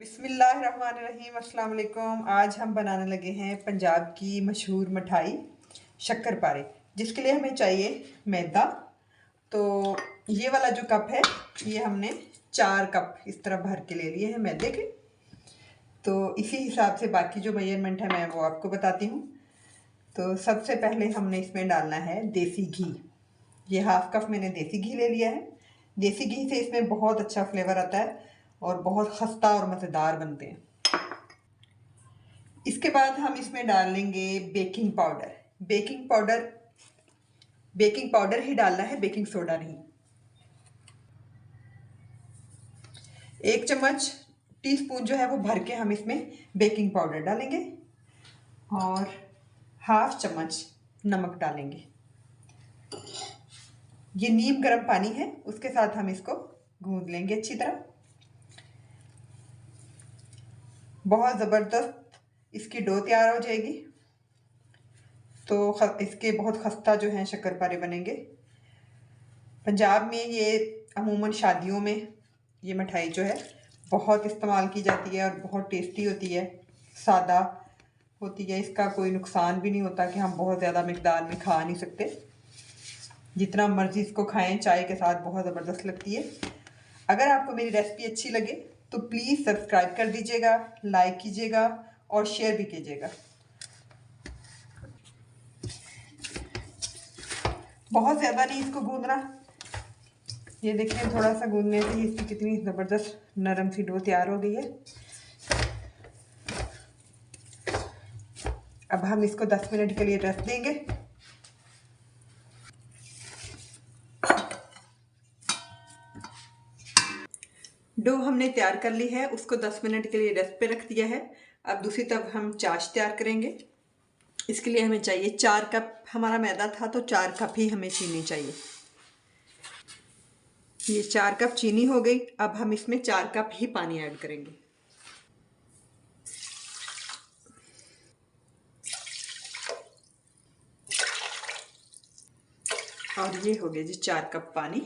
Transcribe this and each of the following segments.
बिस्मिल्लाहिर्रहमानिर्रहीम। अस्सलाम वालेकुम। आज हम बनाने लगे हैं पंजाब की मशहूर मिठाई शक्करपारे, जिसके लिए हमें चाहिए मैदा। तो ये वाला जो कप है, ये हमने 4 कप इस तरह भर के ले लिए हैं मैदे के। तो इसी हिसाब से बाकी जो मेजरमेंट है मैं वो आपको बताती हूँ। तो सबसे पहले हमने इसमें डालना है देसी घी। ये 1/2 कप मैंने देसी घी ले लिया है। देसी घी से इसमें बहुत अच्छा फ्लेवर आता है और बहुत खस्ता और मज़ेदार बनते हैं। इसके बाद हम इसमें डाल लेंगे बेकिंग पाउडर। बेकिंग पाउडर ही डालना है, बेकिंग सोडा नहीं। 1 चम्मच टीस्पून जो है वो भर के हम इसमें बेकिंग पाउडर डालेंगे और 1/2 चम्मच नमक डालेंगे। ये नीम गर्म पानी है, उसके साथ हम इसको गूंद लेंगे अच्छी तरह। बहुत ज़बरदस्त इसकी डो तैयार हो जाएगी। तो इसके बहुत खस्ता जो हैं शक्करपारे बनेंगे। पंजाब में ये अमूमन शादियों में ये मिठाई जो है बहुत इस्तेमाल की जाती है और बहुत टेस्टी होती है, सादा होती है। इसका कोई नुकसान भी नहीं होता कि हम बहुत ज़्यादा मिकदार में खा नहीं सकते। जितना मर्ज़ी इसको खाएं, चाय के साथ बहुत ज़बरदस्त लगती है। अगर आपको मेरी रेसिपी अच्छी लगे तो प्लीज़ सब्सक्राइब कर दीजिएगा, लाइक कीजिएगा और शेयर भी कीजिएगा। बहुत ज़्यादा नहीं इसको गूंदना। ये देखिए, थोड़ा सा गूंदने से ही इसकी कितनी ज़बरदस्त नरम सी डो तैयार हो गई है। अब हम इसको 10 मिनट के लिए रेस्ट देंगे। डो हमने तैयार कर ली है, उसको 10 मिनट के लिए रेस्ट पे रख दिया है। अब दूसरी तरफ हम चाश तैयार करेंगे। इसके लिए हमें चाहिए 4 कप, हमारा मैदा था तो 4 कप ही हमें चीनी चाहिए। ये 4 कप चीनी हो गई। अब हम इसमें 4 कप ही पानी ऐड करेंगे। और ये हो गया जी 4 कप पानी।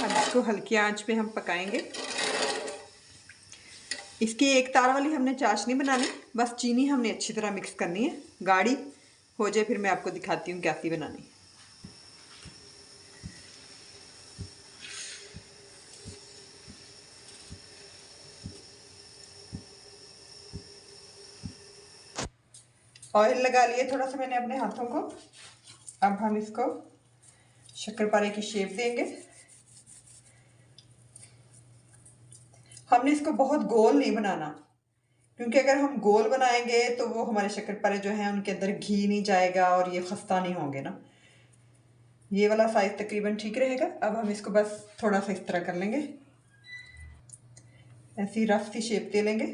अब इसको हल्की आंच पे हम पकाएंगे। इसकी एक तार वाली हमने चाशनी बनानी, बस चीनी हमने अच्छी तरह मिक्स करनी है। गाढ़ी हो जाए फिर मैं आपको दिखाती हूँ कैसी बनानी। ऑयल लगा लिए थोड़ा सा मैंने अपने हाथों को। अब हम इसको शक्करपारे की शेप देंगे। हमने इसको बहुत गोल नहीं बनाना, क्योंकि अगर हम गोल बनाएंगे तो वो हमारे शक्करपारे जो हैं उनके अंदर घी नहीं जाएगा और ये खस्ता नहीं होंगे ना। ये वाला साइज़ तकरीबन ठीक रहेगा। अब हम इसको बस थोड़ा सा इस तरह कर लेंगे, ऐसी रफ सी शेप दे लेंगे।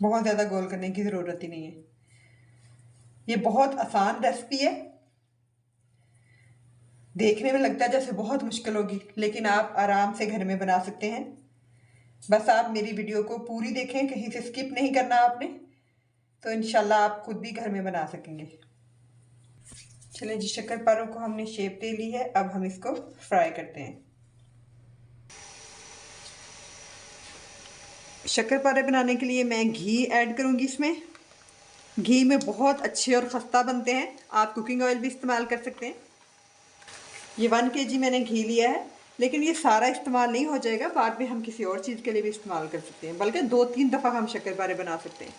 बहुत ज़्यादा गोल करने की ज़रूरत ही नहीं है। ये बहुत आसान रेसिपी है। देखने में लगता है जैसे बहुत मुश्किल होगी, लेकिन आप आराम से घर में बना सकते हैं। बस आप मेरी वीडियो को पूरी देखें, कहीं से स्किप नहीं करना आपने, तो इंशाल्लाह आप खुद भी घर में बना सकेंगे। चलिए जी, शक्करपारों को हमने शेप दे ली है। अब हम इसको फ्राई करते हैं। शक्करपारे बनाने के लिए मैं घी ऐड करूँगी इसमें। घी में बहुत अच्छे और खस्ता बनते हैं। आप कुकिंग ऑयल भी इस्तेमाल कर सकते हैं। ये 1 kg मैंने घी लिया है, लेकिन ये सारा इस्तेमाल नहीं हो जाएगा। बाद में हम किसी और चीज़ के लिए भी इस्तेमाल कर सकते हैं, बल्कि 2-3 दफ़ा हम शक्करपारे बना सकते हैं।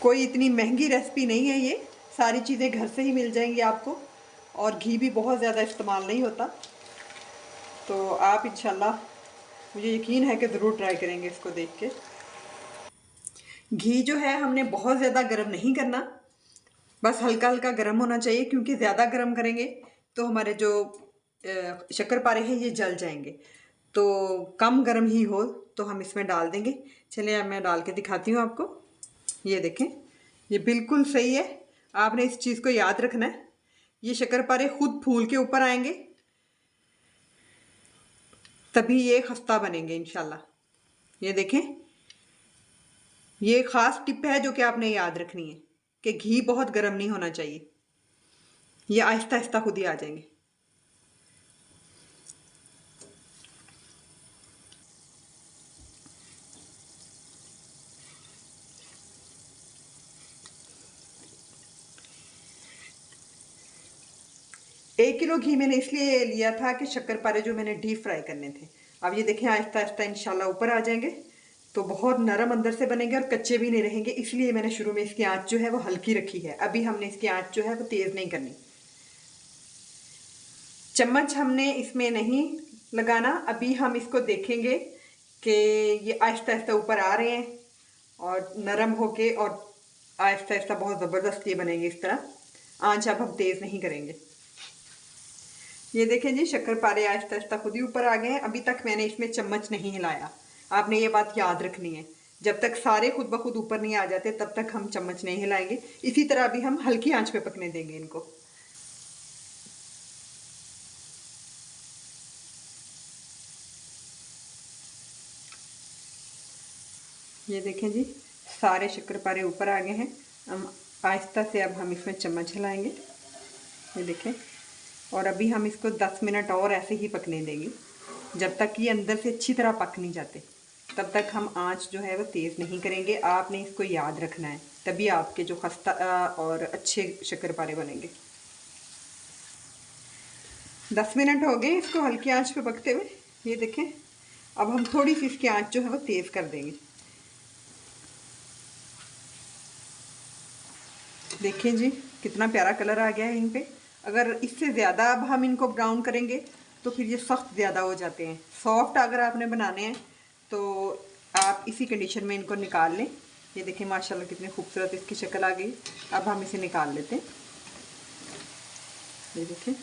कोई इतनी महंगी रेसिपी नहीं है ये, सारी चीज़ें घर से ही मिल जाएंगी आपको और घी भी बहुत ज़्यादा इस्तेमाल नहीं होता। तो आप इंशाल्लाह, मुझे यकीन है कि ज़रूर ट्राई करेंगे इसको देख के। घी जो है हमने बहुत ज़्यादा गर्म नहीं करना, बस हल्का हल्का गर्म होना चाहिए, क्योंकि ज़्यादा गर्म करेंगे तो हमारे जो शक्करपारे हैं ये जल जाएंगे। तो कम गर्म ही हो तो हम इसमें डाल देंगे। चलिए अब मैं डाल के दिखाती हूँ आपको। ये देखें, ये बिल्कुल सही है। आपने इस चीज़ को याद रखना है, ये शक्करपारे खुद फूल के ऊपर आएंगे तभी ये खस्ता बनेंगे इंशाल्लाह। ये देखें, ये ख़ास टिप है जो कि आपने याद रखनी है कि घी बहुत गर्म नहीं होना चाहिए। ये आहिस्ता आहिस्ता खुद ही आ जाएंगे। 1 किलो घी मैंने इसलिए लिया था कि शक्करपारे जो मैंने डीप फ्राई करने थे। अब ये देखें आहिस्ता आहिस्ता इंशाल्लाह ऊपर आ जाएंगे, तो बहुत नरम अंदर से बनेंगे और कच्चे भी नहीं रहेंगे। इसलिए मैंने शुरू में इसकी आंच जो है वो हल्की रखी है। अभी हमने इसकी आंच जो है वो तेज़ नहीं करनी। चम्मच हमने इसमें नहीं लगाना। अभी हम इसको देखेंगे कि ये आहिस्ता आहिस्ता ऊपर आ रहे हैं और नरम होके, और आहिस्ता आहिस्ता बहुत ज़बरदस्त ये बनेंगे इस तरह। आंच अब हम तेज़ नहीं करेंगे। ये देखें जी, शक्करपारे आहिस्ता आहिस्ता खुद ही ऊपर आ गए हैं। अभी तक मैंने इसमें चम्मच नहीं हिलाया। आपने ये बात याद रखनी है, जब तक सारे खुद ब खुद ऊपर नहीं आ जाते तब तक हम चम्मच नहीं हिलाएंगे। इसी तरह अभी हम हल्की आंच पे पकने देंगे इनको। ये देखें जी, सारे शक्करपारे ऊपर आ गए हैं। हम आहिस्ता से अब हम इसमें चम्मच हिलाएंगे। ये देखें, और अभी हम इसको 10 मिनट और ऐसे ही पकने देंगे, जब तक ये अंदर से अच्छी तरह पक नहीं जाते तब तक हम आंच जो है वो तेज़ नहीं करेंगे। आपने इसको याद रखना है, तभी आपके जो खस्ता और अच्छे शक्करपारे बनेंगे। 10 मिनट हो गए इसको हल्की आंच पे पकते हुए। ये देखें, अब हम थोड़ी सी इसकी आंच जो है वो तेज़ कर देंगे। देखें जी, कितना प्यारा कलर आ गया है इन पे। अगर इससे ज़्यादा अब हम इनको ब्राउन करेंगे तो फिर ये सख्त ज़्यादा हो जाते हैं। सॉफ्ट अगर आपने बनाने हैं तो आप इसी कंडीशन में इनको निकाल लें। ये देखें माशाल्लाह कितनी खूबसूरत इसकी शक्ल आ गई। अब हम इसे निकाल लेते हैं। ये देखें,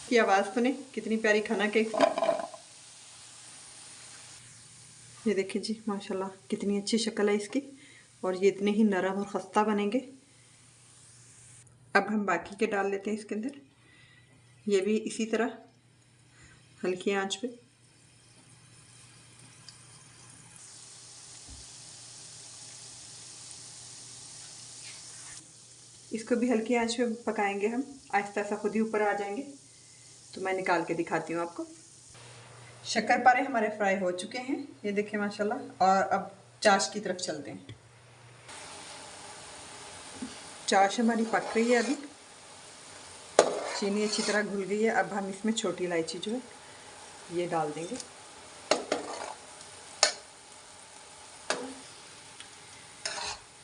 की आवाज़ सुने, कितनी प्यारी खनक है इसकी। ये देखिए जी, माशाल्लाह कितनी अच्छी शक्ल है इसकी, और ये इतने ही नरम और खस्ता बनेंगे। अब हम बाकी के डाल लेते हैं इसके अंदर। ये भी इसी तरह हल्की आंच पे। इसको भी हल्की आंच पे पकाएंगे हम, आहिस्ता आहिस्ता खुद ही ऊपर आ जाएंगे। तो मैं निकाल के दिखाती हूँ आपको। शक्करपारे हमारे फ्राई हो चुके हैं, ये देखिए माशाल्लाह। और अब चाश की तरफ चलते हैं। चाश हमारी पक रही है अभी, चीनी अच्छी तरह घुल गई है। अब हम इसमें छोटी इलायची जो है ये डाल देंगे।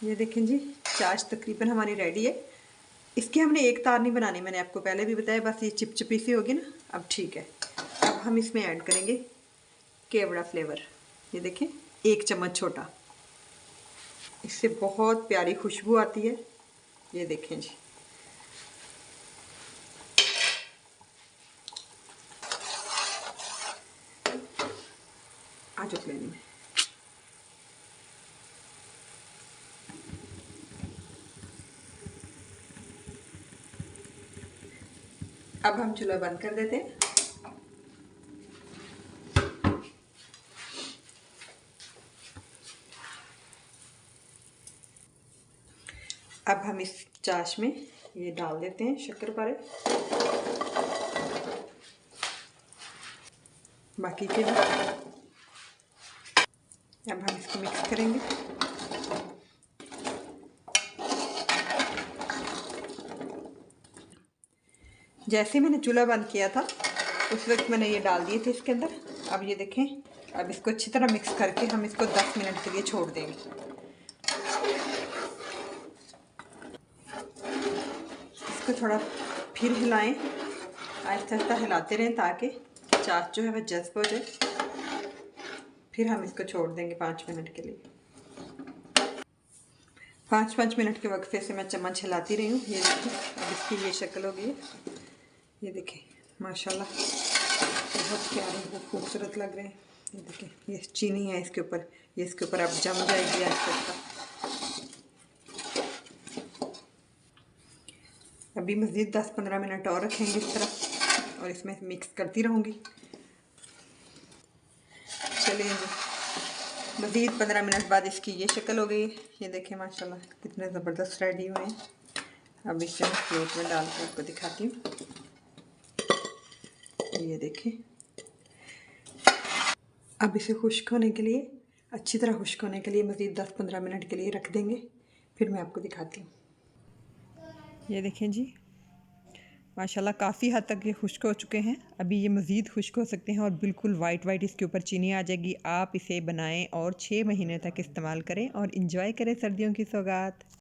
ये देखें जी, चाश तकरीबन हमारी रेडी है। इसकी हमने एक तार नहीं बनानी, मैंने आपको पहले भी बताया, बस ये चिपचिपी सी होगी ना। अब ठीक है, अब हम इसमें ऐड करेंगे केवड़ा फ्लेवर। ये देखें, 1 चम्मच छोटा, इससे बहुत प्यारी खुशबू आती है। ये देखें जी, आज प्लेन में। अब हम चूल्हा बंद कर देते हैं। अब हम इस चाश में ये डाल देते हैं शक्करपारे, बाकी के भी। अब हम इसको मिक्स करेंगे। जैसे मैंने चूल्हा बंद किया था उस वक्त मैंने ये डाल दिए थे इसके अंदर। अब ये देखें, अब इसको अच्छी तरह मिक्स करके हम इसको 10 मिनट के लिए छोड़ देंगे। इसको थोड़ा फिर हिलाएं, आहिस्ता आहिस्ता हिलाते रहें ताकि चाश जो है वह जज्ब हो जाए। फिर हम इसको छोड़ देंगे 5 मिनट के लिए। 5 मिनट के वक्फे से मैं चम्मच हिलाती रही हूँ। ये देखिए, अब इसकी ये शक्ल हो गई है। ये देखें माशाल्लाह, बहुत प्यारे, बहुत खूबसूरत लग रहे हैं। ये देखें, ये चीनी है इसके ऊपर, ये इसके ऊपर अब जम जाएगी आहिस्ता आहिस्ता। अभी मज़ीद 10-15 मिनट और रखेंगे इस तरह, और इसमें मिक्स करती रहूँगी। चलिए जी, मज़ीद 15 मिनट बाद इसकी ये शक्ल हो गई। ये देखें माशाल्लाह कितने ज़बरदस्त रेडी हुए हैं। अब इसे मैं प्लेट में डाल कर आपको दिखाती हूँ। ये देखें, अब इसे खुश्क होने के लिए, अच्छी तरह खुश्क होने के लिए मज़ीद 10-15 मिनट के लिए रख देंगे। फिर मैं आपको दिखाती हूँ। ये देखें जी, माशाल्लाह काफ़ी हद तक ये खुश्क हो चुके हैं। अभी ये मज़ीद खुश्क हो सकते हैं और बिल्कुल वाइट वाइट इसके ऊपर चीनी आ जाएगी। आप इसे बनाएं और 6 महीने तक इस्तेमाल करें और इंजॉय करें सर्दियों की सौगात।